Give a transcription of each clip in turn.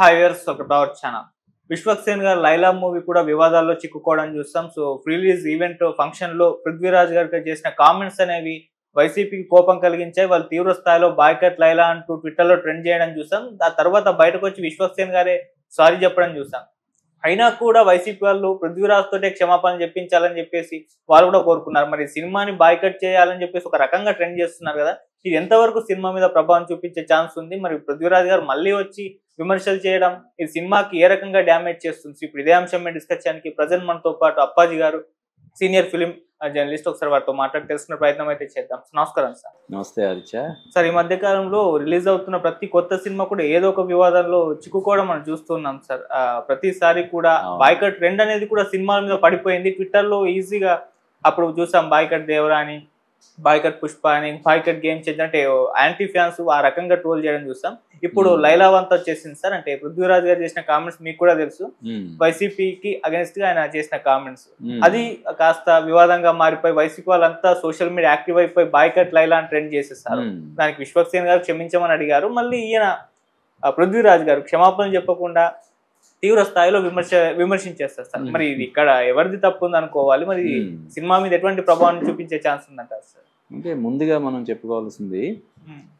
Hi viewers ఒక tower channel. Vishwaksen గారు 'Laila' movie కూడా వివాదాల్లో చిక్కుకోవడం చూస్తాం. సో రిలీజ్ ఈవెంట్ ఫంక్షన్‌లో పృథ్వీరాజ్ గారికి చేసిన కామెంట్స్ అనేవి వైసీపీకి కోపం కలిగించాయి. వాళ్ళు తీవ్ర స్థాయిలో బాయ్‌కట్ లైలా అంటూ ట్విట్టర్‌లో ట్రెండ్ చేయడం చూసాం. ఆ తర్వాత బయటకొచ్చి విశ్వక్సేన్ గారే సారీ చెప్పడం చూసాం. అయినా కూడా వైసీపీ వాళ్ళు పృథ్వీరాజ్ తోటే క్షమాపణలు చెప్పించాలని చెప్పేసి వాళ్ళు కూడా కోరుకున్నారు. మరి సినిమాని బాయ్‌కట్ చేయాలని చెప్పేసి ఒక రకంగా ట్రెండ్ చేస్తున్నారు కదా! ఇది ఎంతవరకు సినిమా మీద ప్రభావం చూపించే ఛాన్స్ ఉంది? మరి పృథ్వీరాజ్ గారు మళ్ళీ వచ్చి విమర్శలు చేయడం ఈ సినిమాకి ఏ రకంగా డ్యామేజ్ చేస్తుంది? ఇప్పుడు ఇదే అంశం మీద డిస్కస్ చేయడానికి ప్రెజెంట్ మనతో పాటు అప్పాజీ గారు సీనియర్ ఫిలిం జర్నలిస్ట్. ఒకసారి వారితో మాట్లాడి తెలుసుకునే ప్రయత్నం అయితే చేద్దాం. నమస్కారం సార్. నమస్తే ఆదిత్య. సార్, ఈ మధ్య కాలంలో రిలీజ్ అవుతున్న ప్రతి కొత్త సినిమా కూడా ఏదో ఒక వివాదంలో చిక్కుకోవడం మనం చూస్తున్నాం సార్. ప్రతిసారి కూడా బాయ్‌కట్ ట్రెండ్ అనేది కూడా సినిమాల మీద పడిపోయింది. ట్విట్టర్ లో ఈజీగా అప్పుడు చూసాం బాయ్‌కట్ దేవరా అని, బాయ్‌కట్ పుష్ప అని, బాయ్‌కట్ గేమ్ చేంజ్ అంటే యాంటీ ఫ్యాన్స్ ఆ రకంగా ట్రోల్ చేయడం చూస్తాం. ఇప్పుడు లైలా వంత వచ్చేసింది సార్. అంటే పృథ్వీరాజ్ గారు చేసిన కామెంట్స్ మీకు కూడా తెలుసు. వైసీపీకి అగైన్స్ట్ గా ఆయన చేసిన కామెంట్స్ అది కాస్త వివాదంగా మారిపోయి వైసీపీ వాళ్ళంతా సోషల్ మీడియా యాక్టివ్ అయిపోయి బాయ్‌కట్ లైలా అని ట్రెండ్ చేసేస్తారు. దానికి విశ్వక్సేన్ గారు క్షమించమని అడిగారు. మళ్ళీ ఈయన పృథ్వీరాజ్ గారు క్షమాపణ చెప్పకుండా తీవ్ర స్థాయిలో విమర్శించేస్తారు సార్. మరి ఇది ఇక్కడ ఎవరిది తప్పు ఉంది అనుకోవాలి? మరి సినిమా మీద ఎటువంటి ప్రభావం చూపించే ఛాన్స్ ఉందంటారు సార్? అంటే ముందుగా మనం చెప్పుకోవాల్సింది,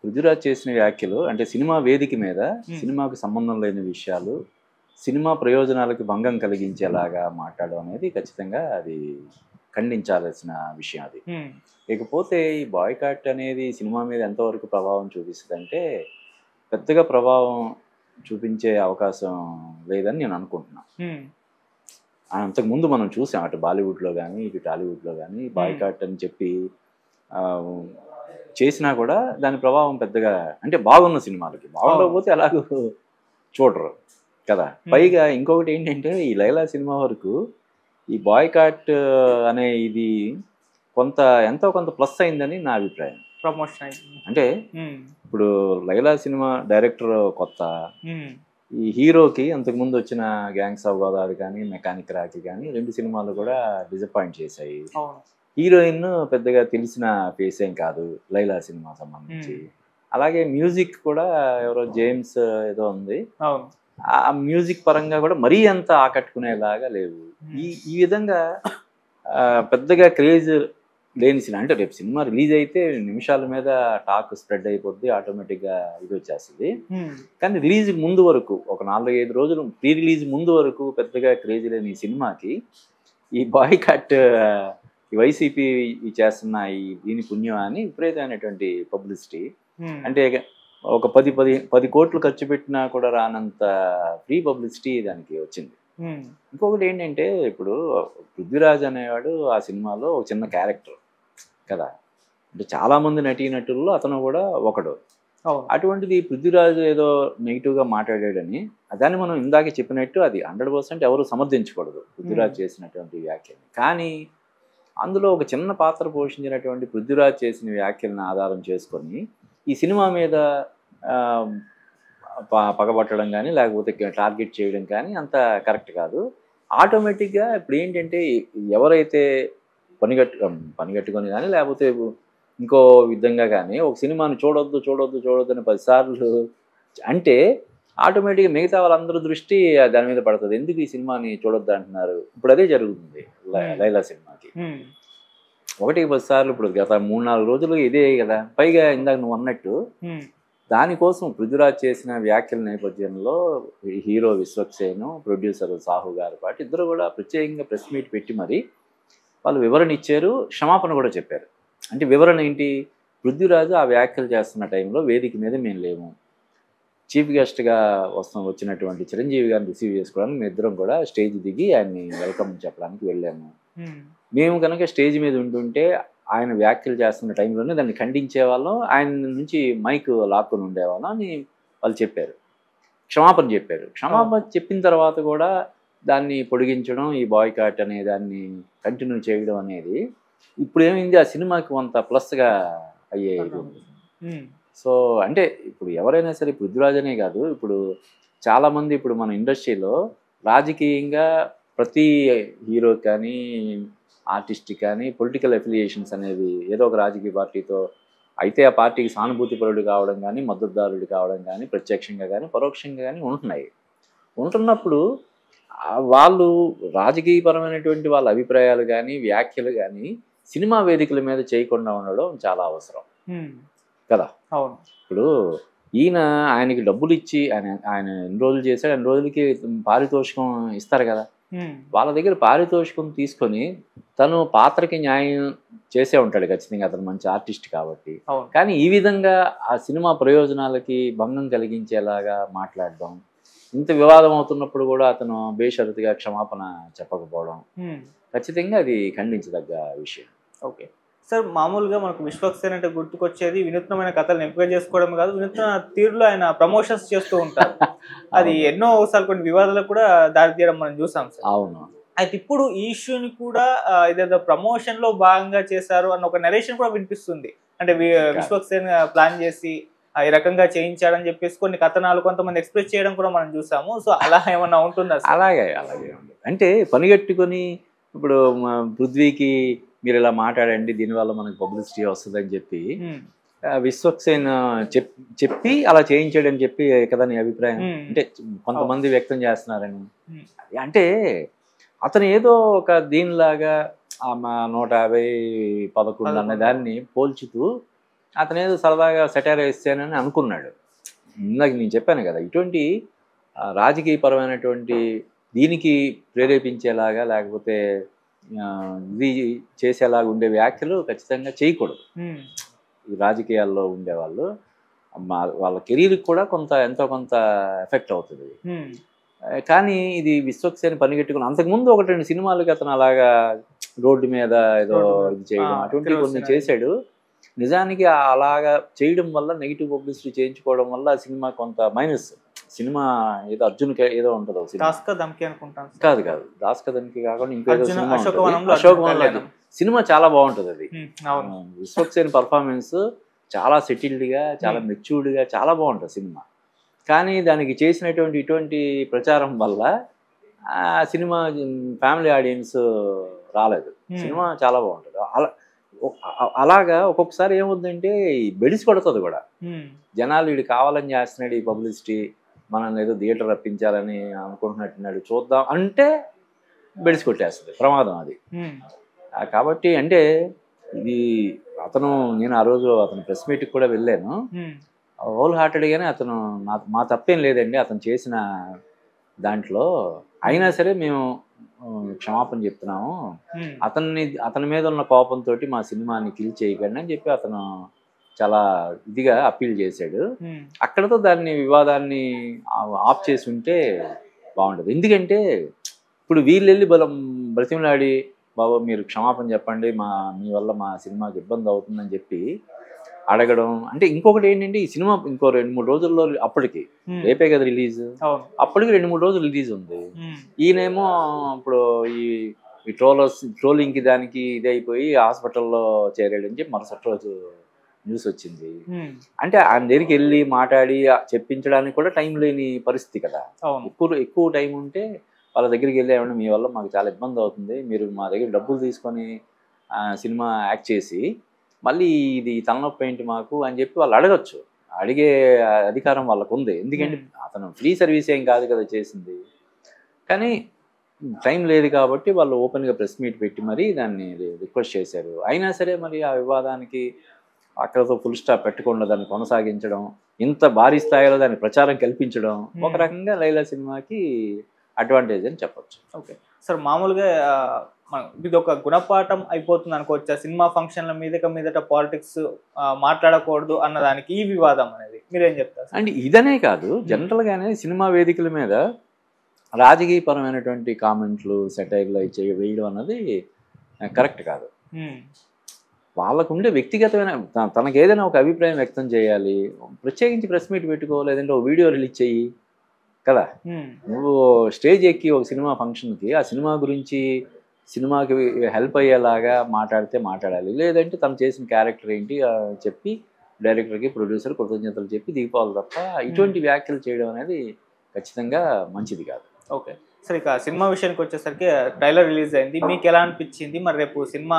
పృథ్వీరాజ్ చేసిన వ్యాఖ్యలు అంటే సినిమా వేదిక మీద సినిమాకు సంబంధం లేని విషయాలు, సినిమా ప్రయోజనాలకు భంగం కలిగించేలాగా మాట్లాడడం అనేది ఖచ్చితంగా అది ఖండించాల్సిన విషయం. అది ఇకపోతే ఈ బాయ్‌కాట్ అనేది సినిమా మీద ఎంతవరకు ప్రభావం చూపిస్తుంది అంటే పెద్దగా ప్రభావం చూపించే అవకాశం లేదని నేను అనుకుంటున్నాను. అంతకుముందు మనం చూసాం, అటు బాలీవుడ్లో కానీ ఇటు టాలీవుడ్లో కానీ బాయ్‌కాట్ అని చెప్పి చేసినా కూడా దాని ప్రభావం పెద్దగా అంటే బాగున్న సినిమాలకి, బాగుండకపోతే ఎలాగో చూడరు కదా. పైగా ఇంకొకటి ఏంటంటే ఈ లైలా సినిమా వరకు ఈ బాయ్‌కాట్ అనే ఇది ఎంతో కొంత ప్లస్ అయిందని నా అభిప్రాయం. ప్రమోషన్ అంటే ఇప్పుడు లైలా సినిమా డైరెక్టర్ కొత్త, ఈ హీరోకి అంతకుముందు వచ్చిన గ్యాంగ్స్ ఆఫ్ గోదావరి కానీ మెకానిక్ రాఖీ కానీ రెండు సినిమాలు కూడా డిసప్పాయింట్ చేశాయి. హీరోయిన్ పెద్దగా తెలిసిన ఫేస్ ఏం కాదు లైలా సినిమా సంబంధించి. అలాగే మ్యూజిక్ కూడా ఎవరో జేమ్స్ ఏదో ఉంది, ఆ మ్యూజిక్ పరంగా కూడా మరీ అంత ఆకట్టుకునేలాగా లేవు. ఈ విధంగా పెద్దగా క్రేజ్ లేని సినిమా. అంటే రేపు సినిమా రిలీజ్ అయితే నిమిషాల మీద టాక్ స్ప్రెడ్ అయిపోద్ది, ఆటోమేటిక్గా ఇది వచ్చేస్తుంది. కానీ రిలీజ్ ముందు వరకు ఒక 4-5 రోజులు ప్రీ రిలీజ్ ముందు వరకు పెద్దగా క్రేజ్ లేని ఈ సినిమాకి ఈ బాయ్‌కాట్ వైసీపీ చేస్తున్న దీని పుణ్యం అని విపరీతమైనటువంటి పబ్లిసిటీ. అంటే ఒక 10 కోట్లు ఖర్చు పెట్టినా కూడా రానంత ఫ్రీ పబ్లిసిటీ దానికి వచ్చింది. ఇంకొకటి ఏంటంటే ఇప్పుడు పృథ్వీరాజ్ అనేవాడు ఆ సినిమాలో ఒక చిన్న క్యారెక్టర్ కదా. అంటే చాలామంది నటీనటుల్లో అతను కూడా ఒకడు. అటువంటిది పృథ్వీరాజ్ ఏదో నెగిటివ్గా మాట్లాడాడని దాన్ని మనం ఇందాకే చెప్పినట్టు అది 100% ఎవరు సమర్థించకూడదు పృథ్వీరాజ్ చేసినటువంటి వ్యాఖ్యలు. కానీ అందులో ఒక చిన్న పాత్ర పోషించినటువంటి పృథ్వీరాజ్ చేసిన వ్యాఖ్యలను ఆధారం చేసుకొని ఈ సినిమా మీద పగబట్టడం కానీ లేకపోతే టార్గెట్ చేయడం కానీ అంత కరెక్ట్ కాదు. ఆటోమేటిక్గా ఇప్పుడు ఏంటంటే ఎవరైతే పనిగట్టుకొని కానీ లేకపోతే ఇంకో విధంగా కానీ ఒక సినిమాని చూడొద్దు అని 10 సార్లు అంటే ఆటోమేటిక్గా మిగతా వాళ్ళందరూ దృష్టి దాని మీద పడుతుంది. ఎందుకు ఈ సినిమాని చూడొద్దు అంటున్నారు? ఇప్పుడు అదే జరుగుతుంది లైలా సినిమాకి. 1-10 సార్లు ఇప్పుడు గత 3-4 రోజులు ఇదే కదా. పైగా ఇందాక నువ్వు అన్నట్టు దానికోసం పృథ్వీరాజ్ చేసిన వ్యాఖ్యల నేపథ్యంలో హీరో విశ్వక్సేన్, ప్రొడ్యూసర్ సాహు గారి పాటు ఇద్దరు కూడా ప్రత్యేకంగా ప్రెస్ మీట్ పెట్టి మరి వాళ్ళు వివరణ ఇచ్చారు, క్షమాపణ కూడా చెప్పారు. అంటే వివరణ ఏంటి? పృథ్వీరాజు ఆ వ్యాఖ్యలు చేస్తున్న టైంలో వేదిక మీద మేము లేము, చీఫ్ గెస్ట్గా వచ్చినటువంటి చిరంజీవి గారిని రిసీవ్ చేసుకోవడానికి మేము ఇద్దరం కూడా స్టేజ్ దిగి ఆయన్ని వెల్కమ్ చెప్పడానికి వెళ్ళాము. మేము కనుక స్టేజ్ మీద ఉంటుంటే ఆయన వ్యాఖ్యలు చేస్తున్న టైంలోనే దాన్ని ఖండించే వాళ్ళం, ఆయన నుంచి మైక్ లాక్కొని ఉండేవాళ్ళం అని వాళ్ళు చెప్పారు. క్షమాపణ చెప్పారు. క్షమాపణ చెప్పిన తర్వాత కూడా దాన్ని పొడిగించడం, ఈ బాయ్‌కాట్ అనే దాన్ని కంటిన్యూ చేయడం అనేది ఇప్పుడు ఏమైంది, ఆ సినిమాకి కొంత ప్లస్గా అయ్యేది. సో అంటే ఇప్పుడు ఎవరైనా సరే పృథ్వీరాజ్ అనే కాదు, ఇప్పుడు చాలామంది ఇప్పుడు మన ఇండస్ట్రీలో రాజకీయంగా ప్రతి హీరో కానీ ఆర్టిస్ట్ కానీ పొలిటికల్ అఫిలియేషన్స్ అనేవి ఏదో ఒక రాజకీయ పార్టీతో అయితే ఆ పార్టీకి సానుభూతి పరుడు కావడం కానీ మద్దతుదారుడు కావడం కానీ ప్రత్యక్షంగా కానీ పరోక్షంగా కానీ ఉంటున్నాయి. ఉంటున్నప్పుడు వాళ్ళు రాజకీయపరమైనటువంటి వాళ్ళ అభిప్రాయాలు కానీ వ్యాఖ్యలు కానీ సినిమా వేదికల మీద చేయకుండా ఉండడం చాలా అవసరం కదా. అవును. ఇప్పుడు ఆయనకి డబ్బులు ఇచ్చి ఆయన ఎన్ని రోజులు చేశాడు, అన్ని రోజులకి పారితోషికం ఇస్తారు కదా. వాళ్ళ దగ్గర పారితోషికం తీసుకొని తను పాత్రకి న్యాయం చేసే ఉంటాడు ఖచ్చితంగా, అతను మంచి ఆర్టిస్ట్ కాబట్టి. కానీ ఈ విధంగా ఆ సినిమా ప్రయోజనాలకి భంగం కలిగించేలాగా మాట్లాడడం, ఇంత వివాదం అవుతున్నప్పుడు కూడా అతను బేషరతుగా క్షమాపణ చెప్పకపోవడం ఖచ్చితంగా అది ఖండించదగ్గ విషయం. ఓకే సార్, మామూలుగా మనకు విశ్వక్సేన్ అంటే గుర్తుకొచ్చేది వినూత్నమైన కథలను ఎంపిక చేసుకోవడం కాదు, వినూత్న తీరులో ఆయన ప్రమోషన్స్ చేస్తూ ఉంటారు. అది ఎన్నో సార్లు కొన్ని వివాదాలకు కూడా దారితీయడం మనం చూసాం సార్. అవును. అయితే ఇప్పుడు ఈ ఇష్యూని కూడా ఇదేదో ప్రమోషన్ లో భాగంగా చేశారు అన్న ఒక నెరేషన్ కూడా వినిపిస్తుంది. అంటే విశ్వక్సేన్ ప్లాన్ చేసి ఈ రకంగా చేయించాడని చెప్పేసి కొన్ని కథనాలు కొంతమంది ఎక్స్ప్రెస్ చేయడం కూడా మనం చూసాము. సో అలా ఏమన్నా ఉంటుందా? అలాగే అంటే పనిగట్టుకొని ఇప్పుడు పృథ్వీకి మీరు ఇలా మాట్లాడండి, దీనివల్ల మనకు పబ్లిసిటీ వస్తుందని చెప్పి విశ్వక్సేన్ చెప్పి అలా చేయించాడని చెప్పి కదా నీ అభిప్రాయం? అంటే కొంతమంది వ్యక్తం చేస్తున్నారని. అంటే అతను ఏదో ఒక దీనిలాగా 150-11 అనే దాన్ని పోల్చుతూ అతను ఏదో సరదాగా సెటైర్ వేస్తానని అనుకున్నాడు. ఇందాక నేను చెప్పాను కదా, ఇటువంటి రాజకీయపరమైనటువంటి దీనికి ప్రేరేపించేలాగా లేకపోతే ఇది చేసేలాగా ఉండే వ్యాఖ్యలు ఖచ్చితంగా చేయకూడదు. ఈ రాజకీయాల్లో ఉండేవాళ్ళు వాళ్ళ కెరీర్కి కూడా ఎంతో కొంత ఎఫెక్ట్ అవుతుంది. కానీ ఇది విశ్వక్సేన్ పనిగట్టుకుని అంతకుముందు 1-2 సినిమాలకి అతను అలాగా రోడ్డు మీద ఏదో ఇది చేయడం అటువంటి కొన్ని చేశాడు. నిజానికి అలాగా చేయడం వల్ల నెగిటివ్ పబ్లిసిటీ చేయించుకోవడం వల్ల ఆ సినిమా కొంత మైనస్. సినిమా ఏదో అర్జున్కి ఏదో ఉంటుంది కాదు దాస్ కదమ్కి కాకుండా ఇంకేదో సినిమా అశోకవనంలో సినిమా చాలా బాగుంటుంది. అది విశ్వక్సేన్ పర్ఫార్మెన్స్ చాలా సెటిల్డ్గా చాలా మెచ్యూర్డ్గా చాలా బాగుంటుంది సినిమా. కానీ దానికి చేసినటువంటి ఇటువంటి ప్రచారం వల్ల ఆ సినిమా ఫ్యామిలీ ఆడియన్స్ రాలేదు. సినిమా చాలా బాగుంటుంది. అలాగా ఒక్కొక్కసారి ఏమవుతుందంటే బెడిసి కొడుతుంది కూడా. జనాలు వీడు కావాలని చేస్తున్నాడు ఈ పబ్లిసిటీ, మనల్ని ఏదో థియేటర్ రప్పించాలని అనుకుంటున్నట్టున్నాడు, చూద్దాం అంటే బెడిసి కొట్టేస్తుంది. ప్రమాదం అది. కాబట్టి అంటే ఇది నేను ఆ రోజు అతను ప్రెస్ మీట్కి కూడా వెళ్ళాను. హోల్ హార్టెడ్గానే అతను మా తప్పేం లేదండి అతను చేసిన దాంట్లో, అయినా సరే మేము క్షమాపణ చెప్తున్నాము, అతని మీద ఉన్న కోపంతో మా సినిమాని కిల్ చేయకండి అని చెప్పి అతను చాలా ఇదిగా అప్పీల్ చేశాడు. అక్కడతో వివాదాన్ని ఆఫ్ చేసి ఉంటే బాగుంటుంది. ఎందుకంటే ఇప్పుడు వీళ్ళు వెళ్ళి బ్రతిమలాడి బాబు మీరు క్షమాపణ చెప్పండి, మీ వల్ల మా సినిమాకి ఇబ్బంది అవుతుందని చెప్పి అడగడం. అంటే ఇంకొకటి ఏంటంటే ఈ సినిమా ఇంకో 2-3 రోజుల్లో అప్పటికి రేపే కదా రిలీజ్, అప్పటికి 2-3 రోజులు రిలీజ్ ఉంది. ఈయనేమో ఇప్పుడు ఈ ట్రోలింగ్కి దానికి ఇది అయిపోయి హాస్పిటల్లో చేరాడని చెప్పి మరుసటి రోజు న్యూస్ వచ్చింది. అంటే ఆయన దగ్గరికి వెళ్ళి మాట్లాడి చెప్పించడానికి కూడా టైం లేని పరిస్థితి కదా. ఎక్కువ టైం ఉంటే వాళ్ళ దగ్గరికి వెళ్ళి ఏమన్నా మీ వల్ల మాకు చాలా ఇబ్బంది అవుతుంది, మీరు మా దగ్గర డబ్బులు తీసుకొని సినిమా యాక్ట్ చేసి మళ్ళీ ఇది తలనొప్పి ఏంటి మాకు అని చెప్పి వాళ్ళు అడగచ్చు. అడిగే అధికారం వాళ్ళకు ఉంది. ఎందుకంటే అతను ఫ్రీ సర్వీస్ ఏం కాదు కదా చేసింది. కానీ టైం లేదు కాబట్టి వాళ్ళు ఓపెన్గా ప్రెస్ మీట్ పెట్టి మరి దాన్ని రిక్వెస్ట్ చేశారు. అయినా సరే మరి ఆ వివాదానికి అక్కడతో ఫుల్ స్టాప్ పెట్టకుండా దాన్ని కొనసాగించడం, ఇంత భారీ స్థాయిలో దాని ప్రచారం కల్పించడం ఒక రకంగా లైలా సినిమాకి అడ్వాంటేజ్ అని చెప్పొచ్చు. ఓకే సార్, మామూలుగా ఇది ఒక గుణపాఠం అయిపోతుంది అనుకోవచ్చా సినిమా ఫంక్షన్ల మీదట పాలిటిక్స్ మాట్లాడకూడదు అన్నదానికి ఈ వివాదం అనేది మీరేం చెప్తారు? అంటే ఇదనే కాదు, జనరల్గానే సినిమా వేదికల మీద రాజకీయపరమైనటువంటి కామెంట్లు సెటైర్లు వేయడం అన్నది కరెక్ట్ కాదు. వాళ్ళకు ఉండే వ్యక్తిగతమైన తనకు ఏదైనా ఒక అభిప్రాయం వ్యక్తం చేయాలి, ప్రత్యేకించి ప్రెస్ మీట్ పెట్టుకో, లేదంటే ఒక వీడియో రిలీజ్ చెయ్యి కదా. నువ్వు స్టేజ్ ఎక్కి ఒక సినిమా ఫంక్షన్కి ఆ సినిమా గురించి సినిమాకి హెల్ప్ అయ్యేలాగా మాట్లాడాలి, లేదంటే తను చేసిన క్యారెక్టర్ ఏంటి చెప్పి డైరెక్టర్కి ప్రొడ్యూసర్ కృతజ్ఞతలు చెప్పి దిగిపోవాలి తప్ప ఇటువంటి వ్యాఖ్యలు చేయడం అనేది ఖచ్చితంగా మంచిది కాదు. ఓకే సరే ఇక సినిమా విషయానికి వచ్చేసరికి ట్రైలర్ రిలీజ్ అయింది. మీకు ఎలా అనిపించింది? మరి రేపు సినిమా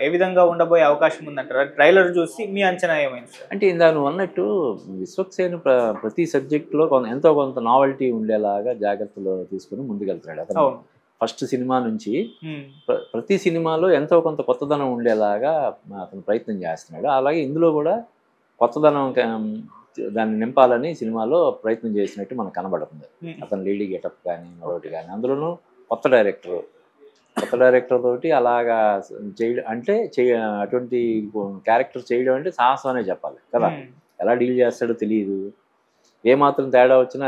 ఏ విధంగా ఉండబోయే అవకాశం ఉందంటారా? ట్రైలర్ చూసి మీ అంచనా ఏమైంది సార్? అంటే ఇందాక నువ్వు అన్నట్టు విశ్వక్సేన్ ప్రతి సబ్జెక్టులో ఎంతో కొంత నావెల్టీ ఉండేలాగా జాగ్రత్తలు తీసుకుని ముందుకెళ్తున్నాడు అతను. అవును. ఫస్ట్ సినిమా నుంచి ఉమ్, ప్రతి సినిమాలో ఎంతో కొంత కొత్తదనం ఉండేలాగా అతను ప్రయత్నం చేస్తున్నాడు. అలాగే ఇందులో కూడా కొత్తదనం దాన్ని నింపాలని సినిమాలో ప్రయత్నం చేసినట్టు మనకు కనబడుతుంది. ఉమ్, అతను లేడీ గెటప్ కానీ మరొకటి కానీ, అందులోనూ కొత్త డైరెక్టర్ తోటి అలాగా చేయడం అంటే అటువంటి క్యారెక్టర్ చేయడం అంటే సాహసం అనే చెప్పాలి కదా. ఉమ్. ఎలా డీల్ చేస్తాడో తెలియదు. ఏమాత్రం తేడా వచ్చినా